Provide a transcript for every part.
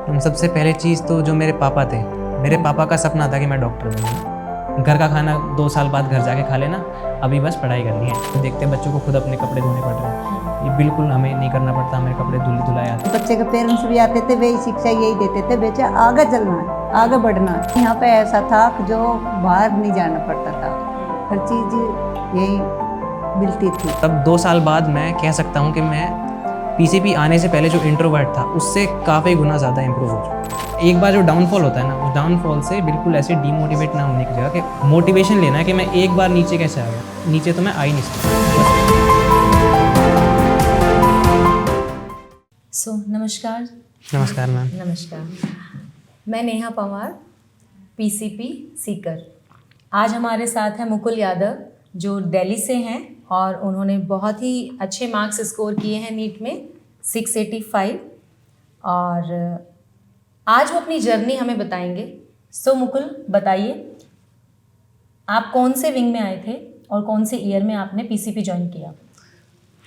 सबसे पहले चीज़ तो जो मेरे पापा थे, मेरे पापा का सपना था कि मैं डॉक्टर बनूँ। घर का खाना 2 साल बाद घर जाके खा लेना, अभी बस पढ़ाई करनी है। देखते बच्चों को खुद अपने कपड़े धोने पड़ रहे हैं, ये बिल्कुल हमें नहीं करना पड़ता, हमें कपड़े धुलाए आते। बच्चे के पेरेंट्स भी आते थे, वही शिक्षा यही देते थे, बेटा आगे चलना है, आगे बढ़ना है। यहाँ पे ऐसा था कि जो बाहर नहीं जाना पड़ता था, हर चीज़ यही मिलती थी। तब 2 साल बाद मैं कह सकता हूँ कि मैं पीसीपी आने से पहले जो इंट्रोवर्ट था उससे काफ़ी गुना ज़्यादा इम्प्रूव हो चुका। एक बार जो डाउनफॉल होता है ना, उस डाउनफॉल से बिल्कुल ऐसे डीमोटिवेट ना होने की जगह कि मोटिवेशन लेना है कि मैं एक बार नीचे कैसे आ गया, नीचे तो मैं आ ही नहीं सकता। नमस्कार। नमस्कार मैम। नमस्कार, मैं नेहा पंवार, पीसीपी सीकर। आज हमारे साथ हैं मुकुल यादव जो दिल्ली से हैं और उन्होंने बहुत ही अच्छे मार्क्स स्कोर किए हैं नीट में 685 और आज वो अपनी जर्नी हमें बताएंगे। मुकुल बताइए, आप कौन से विंग में आए थे और कौन से ईयर में आपने पीसीपी ज्वाइन किया?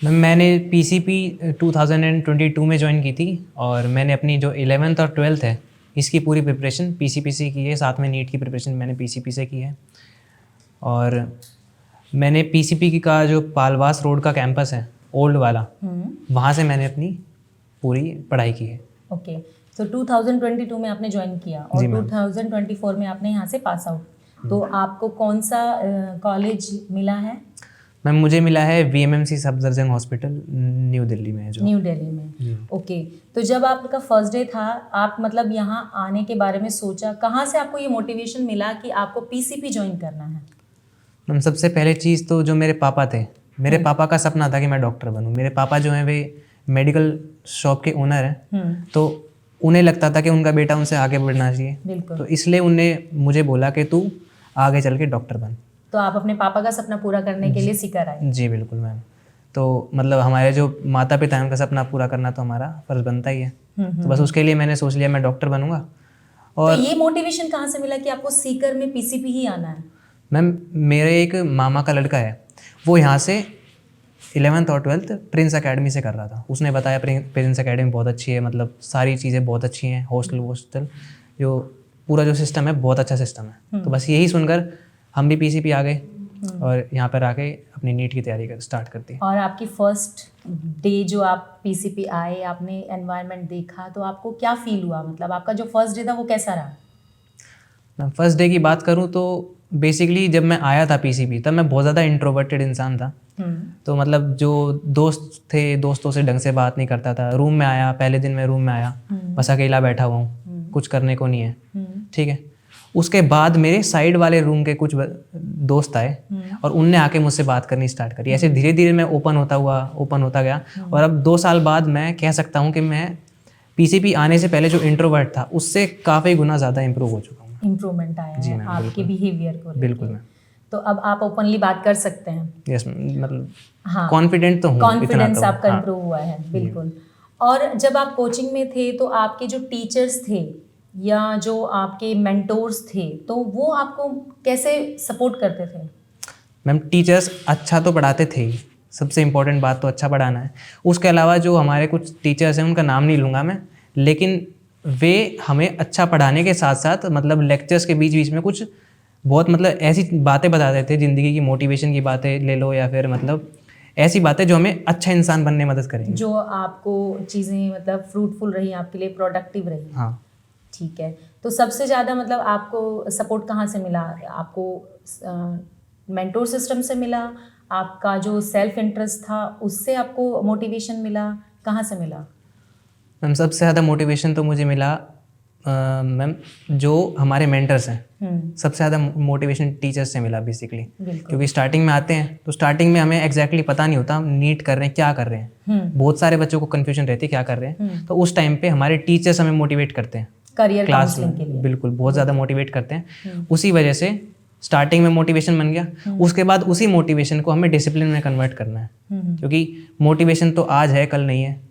मैंने पीसीपी 2022 में ज्वाइन की थी और मैंने अपनी जो 11th और 12th है इसकी पूरी प्रिपरेशन पीसीपी से की है, साथ में नीट की प्रिपरेशन मैंने पीसीपी से की है। और मैंने पीसीपी का जो पालवास रोड का कैंपस है ओल्ड वाला, वहाँ से मैंने अपनी पूरी पढ़ाई की है। ओके, तो 2022 में आपने ज्वाइन किया और 2024 में आपने यहाँ से पास आउट, तो आपको कौन सा कॉलेज मिला है? मैम मुझे मिला है VMMC Safdarjung hospital new Delhi में है जो। न्यू दिल्ली में, ओके। तो जब आपका फर्स्ट डे था, आप मतलब यहाँ आने के बारे में सोचा, कहाँ से आपको ये मोटिवेशन मिला कि आपको पीसीपी ज्वाइन करना है? मैम सबसे पहले चीज़ तो जो मेरे पापा थे, मेरे पापा का सपना था कि मैं डॉक्टर बनूँ। मेरे पापा जो हैं वे मेडिकल शॉप के ओनर हैं, तो उन्हें लगता था कि उनका बेटा उनसे आगे बढ़ना चाहिए, तो इसलिए उन्होंने मुझे बोला कि तू आगे चल के डॉक्टर बन। तो आप अपने पापा का सपना पूरा करने के लिए सीकर आए? जी बिल्कुल मैम। तो मतलब हमारे जो माता पिता हैं उनका सपना पूरा करना तो हमारा फर्ज बनता ही है, तो बस उसके लिए मैंने सोच लिया मैं डॉक्टर बनूंगा। और तो ये मोटिवेशन कहाँ से मिला कि आपको सीकर में पीसीपी ही आना है? मैम मेरे एक मामा का लड़का है, वो यहाँ से 11th और 12th प्रिंस एकेडमी से कर रहा था। उसने बताया प्रिंस एकेडमी बहुत अच्छी है, मतलब सारी चीज़ें बहुत अच्छी हैं, हॉस्टल जो पूरा जो सिस्टम है बहुत अच्छा सिस्टम है। तो बस यही सुनकर हम भी पीसीपी आ गए और यहाँ पर आके अपनी नीट की तैयारी स्टार्ट कर दी। और आपकी फर्स्ट डे जो आप पीसीपी आए, आपने एनवायरनमेंट देखा, तो आपको क्या फील हुआ? मतलब आपका जो फर्स्ट डे था वो कैसा रहा? मैं फर्स्ट डे की बात करूँ तो बेसिकली जब मैं आया था पीसीपी तब मैं बहुत ज़्यादा इंट्रोवर्टेड इंसान था। तो मतलब जो दोस्त थे, दोस्तों से ढंग से बात नहीं करता था। रूम में आया, पहले दिन मैं रूम में आया, बस अकेला बैठा हुआ हूँ, कुछ करने को नहीं है, ठीक है। उसके बाद मेरे साइड वाले रूम के कुछ दोस्त आए और उनने आके मुझसे बात करनी स्टार्ट करी। ऐसे धीरे धीरे मैं ओपन होता गया और अब 2 साल बाद मैं कह सकता हूँ कि मैं पीसीपी आने से पहले जो इंट्रोवर्ट था उससे काफ़ी गुना ज़्यादा इम्प्रूव हो चुका हूँ। इम्प्रूवमेंट आया है आपके बिहेवियर को? बिल्कुल मैम। तो अब आप ओपनली बात कर सकते हैं? यस मतलब हाँ, कॉन्फिडेंट तो हूँ, कॉन्फिडेंस तो आपका इम्प्रूव हुआ है, बिल्कुल। और जब आप कोचिंग में थे तो आपके जो टीचर्स थे या जो आपके मेंटोर्स थे, तो वो आपको कैसे सपोर्ट करते थे? मैम टीचर्स अच्छा तो पढ़ाते थे ही, सबसे इम्पोर्टेंट बात तो अच्छा पढ़ाना है। उसके अलावा जो हमारे कुछ टीचर्स हैं उनका नाम नहीं लूँगा मैं, लेकिन वे हमें अच्छा पढ़ाने के साथ साथ मतलब लेक्चर्स के बीच बीच में कुछ बहुत मतलब ऐसी बातें बताते थे, ज़िंदगी की मोटिवेशन की बातें ले लो या फिर मतलब ऐसी बातें जो हमें अच्छा इंसान बनने में मदद करेंगी, जो आपको चीज़ें मतलब फ्रूटफुल रही, आपके लिए प्रोडक्टिव रही। हाँ ठीक है। तो सबसे ज़्यादा मतलब आपको सपोर्ट कहाँ से मिला? आपको मेंटोर सिस्टम से मिला, आपका जो सेल्फ इंटरेस्ट था उससे आपको मोटिवेशन मिला, कहाँ से मिला? मैम सबसे ज़्यादा मोटिवेशन तो मुझे मिला मैम जो हमारे मेंटर्स हैं, सबसे ज़्यादा मोटिवेशन टीचर्स से मिला बेसिकली, क्योंकि स्टार्टिंग में आते हैं तो स्टार्टिंग में हमें एग्जैक्टली पता नहीं होता हम नीट कर रहे हैं क्या कर रहे हैं। बहुत सारे बच्चों को कन्फ्यूजन रहती है क्या कर रहे हैं, तो उस टाइम पे हमारे टीचर्स हमें मोटिवेट करते हैं करियर क्लास में, बिल्कुल बहुत ज़्यादा मोटिवेट करते हैं। उसी वजह से स्टार्टिंग में मोटिवेशन बन गया। उसके बाद उसी मोटिवेशन को हमें डिसिप्लिन में कन्वर्ट करना है, क्योंकि मोटिवेशन तो आज है कल नहीं है,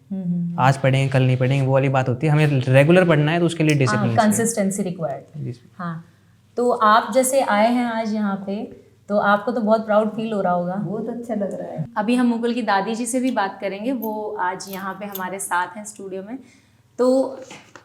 आज पढ़ेंगे कल नहीं पढ़ेंगे वो वाली बात होती है। हमें रेगुलर पढ़ना है तो उसके लिए डिसिप्लिन, कंसिस्टेंसी रिक्वायर्ड। हाँ, तो आप जैसे आए हैं आज यहाँ पे, तो आपको तो बहुत प्राउड फील हो रहा होगा। बहुत अच्छा लग रहा है। अभी हम मुकुल की दादी जी से भी बात करेंगे, वो आज यहाँ पे हमारे साथ हैं स्टूडियो में। तो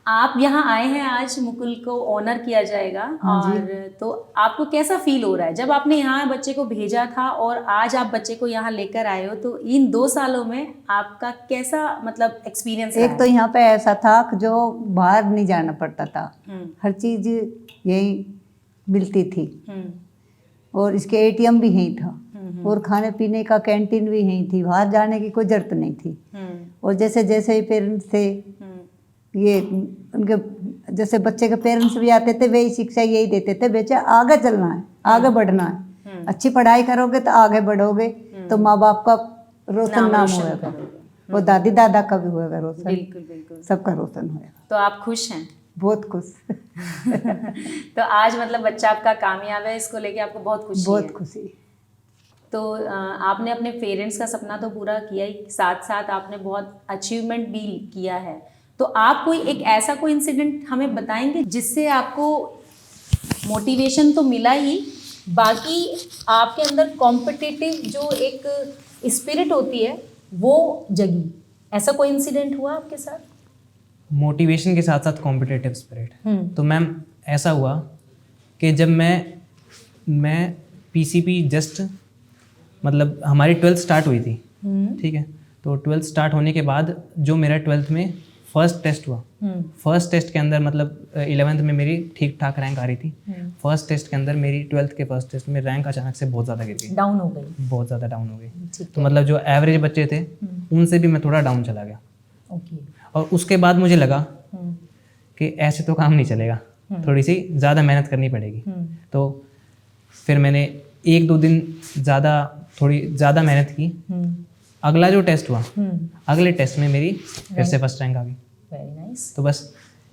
आप यहाँ आए हैं, आज मुकुल को ऑनर किया जाएगा। हाँ जी। और तो आपको कैसा फील हो रहा है जब आपने यहाँ बच्चे को भेजा था और आज आप बच्चे को यहाँ लेकर आए हो, तो इन 2 सालों में आपका कैसा मतलब एक्सपीरियंस रहा एक तो यहाँ पे ऐसा था कि जो बाहर नहीं जाना पड़ता था, है? हर चीज़ यही मिलती थी, हम्म, और इसके एटीएम भी यहीं था, और खाने पीने का कैंटीन भी यहीं थी, बाहर जाने की कोई ज़रूरत नहीं थी। और जैसे जैसे पेरेंट्स थे, ये उनके जैसे बच्चे के पेरेंट्स भी आते थे, वही शिक्षा यही देते थे, बेटा आगे चलना है, आगे बढ़ना है, अच्छी पढ़ाई करोगे तो आगे बढ़ोगे, तो माँ बाप का रोशन नाम होएगा, वो दादी दादा का भी होएगा रोशन, बिल्कुल बिल्कुल। सबका रोशन होएगा। तो आप खुश हैं? बहुत खुश तो आज मतलब बच्चा आपका कामयाब है, इसको लेके आपको बहुत खुशी है? बहुत खुशी। तो आपने अपने पेरेंट्स का सपना तो पूरा किया ही, साथ साथ आपने बहुत अचीवमेंट भी किया है। तो आप कोई एक ऐसा कोई इंसिडेंट हमें बताएंगे जिससे आपको मोटिवेशन तो मिला ही, बाकी आपके अंदर कॉम्पिटिटिव जो एक स्पिरिट होती है वो जगी? ऐसा कोई इंसिडेंट हुआ आपके साथ? मोटिवेशन के साथ साथ कॉम्पिटिटिव स्पिरिट, तो मैम ऐसा हुआ कि जब मैं पीसीपी जस्ट मतलब हमारी 12th स्टार्ट हुई थी, ठीक है, तो 12th स्टार्ट होने के बाद जो मेरा 12th में फर्स्ट टेस्ट हुआ, फर्स्ट टेस्ट के अंदर मतलब 11th में मेरी ठीक ठाक रैंक आ रही थी, फर्स्ट टेस्ट के अंदर मेरी 12th के फर्स्ट टेस्ट में रैंक अचानक से बहुत ज़्यादा गिर गई, डाउन हो गई, बहुत ज़्यादा डाउन हो गई। ठीक तो मतलब जो एवरेज बच्चे थे उनसे भी मैं थोड़ा डाउन चला गया, ओके। और उसके बाद मुझे लगा कि ऐसे तो काम नहीं चलेगा, थोड़ी सी ज़्यादा मेहनत करनी पड़ेगी। तो फिर मैंने 1-2 दिन थोड़ी ज़्यादा मेहनत की। अगला जो टेस्ट हुआ, अगले टेस्ट में मेरी फिर से फर्स्ट रैंक आ गई। Very nice. तो बस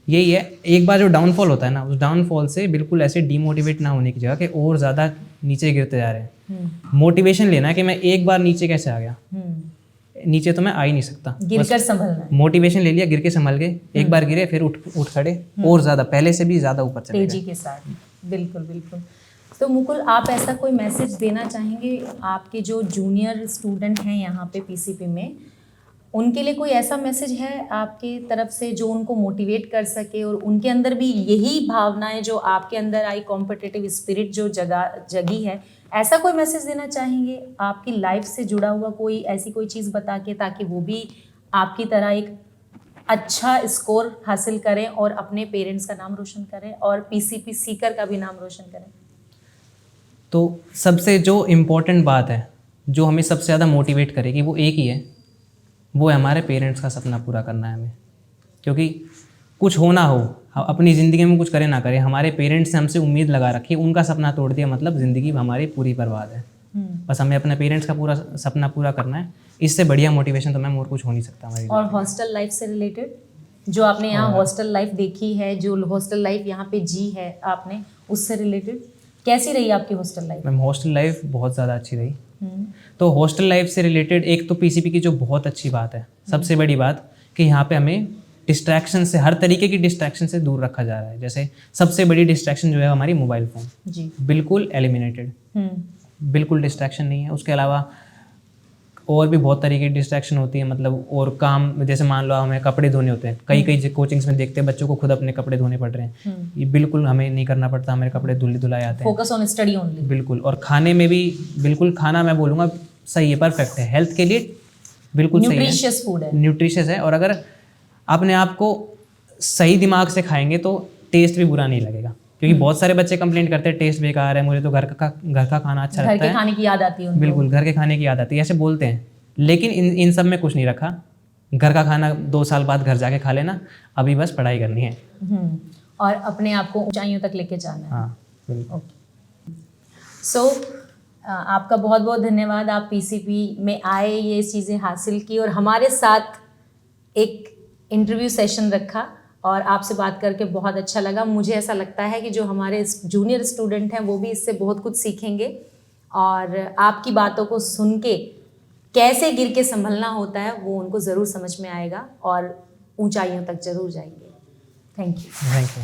यही है, एक बार जो डाउनफॉल होता है ना, उस डाउनफॉल से बिल्कुल ऐसे डीमोटिवेट ना होने की जगह कि और ज़्यादा नीचे गिरते जा रहे हैं, मोटिवेशन लेना है कि मैं एक बार नीचे कैसे आ गया, नीचे तो मैं आ ही नहीं सकता, गिरकर संभलना है, मोटिवेशन ले लिया, गिर के संभल गए, एक बार गिरे फिर उठ खड़े, और ज़्यादा पहले से भी ज़्यादा ऊपर चले तेजी के साथ। बिल्कुल बिल्कुल। तो मुकुल, आप ऐसा कोई मैसेज देना चाहेंगे आपके जो जूनियर स्टूडेंट हैं यहाँ पे पीसीपी में, उनके लिए कोई ऐसा मैसेज है आपकी तरफ से जो उनको मोटिवेट कर सके और उनके अंदर भी यही भावनाएं जो आपके अंदर आई, कॉम्पिटिटिव स्पिरिट जो जगी है, ऐसा कोई मैसेज देना चाहेंगे आपकी लाइफ से जुड़ा हुआ कोई ऐसी कोई चीज़ बता के, ताकि वो भी आपकी तरह एक अच्छा स्कोर हासिल करें और अपने पेरेंट्स का नाम रोशन करें और पीसीपी सीकर का भी नाम रोशन करें? तो सबसे जो इम्पोर्टेंट बात है, जो हमें सबसे ज़्यादा मोटिवेट करेगी, वो एक ही है, वो है हमारे पेरेंट्स का सपना पूरा करना है हमें। क्योंकि कुछ हो ना हो, अपनी ज़िंदगी में कुछ करे ना करे, हमारे पेरेंट्स ने हमसे उम्मीद लगा रखी है, उनका सपना तोड़ दिया मतलब ज़िंदगी हमारी पूरी बर्बाद है। बस हमें अपने पेरेंट्स का पूरा सपना पूरा करना है, इससे बढ़िया मोटिवेशन तो मैम और कुछ हो नहीं सकता हमारी। और हॉस्टल लाइफ से रिलेटेड जो आपने यहाँ हॉस्टल लाइफ देखी है, जो हॉस्टल लाइफ यहाँ पे जी है आपने, उससे रिलेटेड कैसी रही आपकी hostel life? Ma'am hostel life बहुत ज़्यादा अच्छी रही। तो हॉस्टल लाइफ से रिलेटेड एक तो पीसीपी की जो बहुत अच्छी बात है, सबसे बड़ी बात, कि यहाँ पे हमें डिस्ट्रैक्शन से, हर तरीके की डिस्ट्रैक्शन से दूर रखा जा रहा है। जैसे सबसे बड़ी डिस्ट्रैक्शन जो है हमारी मोबाइल फ़ोन, जी बिल्कुल एलिमिनेटेड, बिल्कुल डिस्ट्रैक्शन नहीं है। उसके अलावा और भी बहुत तरीके की डिस्ट्रैक्शन होती है, मतलब और काम, जैसे मान लो हमें कपड़े धोने होते हैं, कई कोचिंग्स में देखते हैं बच्चों को खुद अपने कपड़े धोने पड़ रहे हैं, ये बिल्कुल हमें नहीं करना पड़ता, हमेरे कपड़े धुलाए आते हैं। Focus on study only. बिल्कुल। और खाने में भी बिल्कुल, खाना मैं बोलूँगा सही है, परफेक्ट है, हेल्थ के लिए बिल्कुल सही है, न्यूट्रिशियस फूड है, न्यूट्रिशियस है। और अगर अपने आप को सही दिमाग से खाएंगे तो टेस्ट भी बुरा नहीं लगेगा। क्योंकि बहुत सारे बच्चे कंप्लेंट करते हैं टेस्ट बेकार है, मुझे तो घर का खाना अच्छा लगता है, घर के खाने की याद आती है उनको। बिल्कुल, घर के खाने की याद आती है, ऐसे बोलते हैं। लेकिन इन सब में कुछ नहीं रखा। घर का खाना 2 साल बाद घर जाके खा लेना, अभी बस पढ़ाई करनी है और अपने आप को ऊंचाइयों तक लेके जाना है। हाँ बिल्कुल। ओके। सो आपका बहुत बहुत धन्यवाद, आप पीसीपी में आए, ये चीज़ें हासिल की और हमारे साथ एक इंटरव्यू सेशन रखा और आपसे बात करके बहुत अच्छा लगा। मुझे ऐसा लगता है कि जो हमारे जूनियर स्टूडेंट हैं वो भी इससे बहुत कुछ सीखेंगे और आपकी बातों को सुन के कैसे गिर के संभलना होता है वो उनको ज़रूर समझ में आएगा और ऊंचाइयों तक ज़रूर जाएंगे। Thank you. Thank you.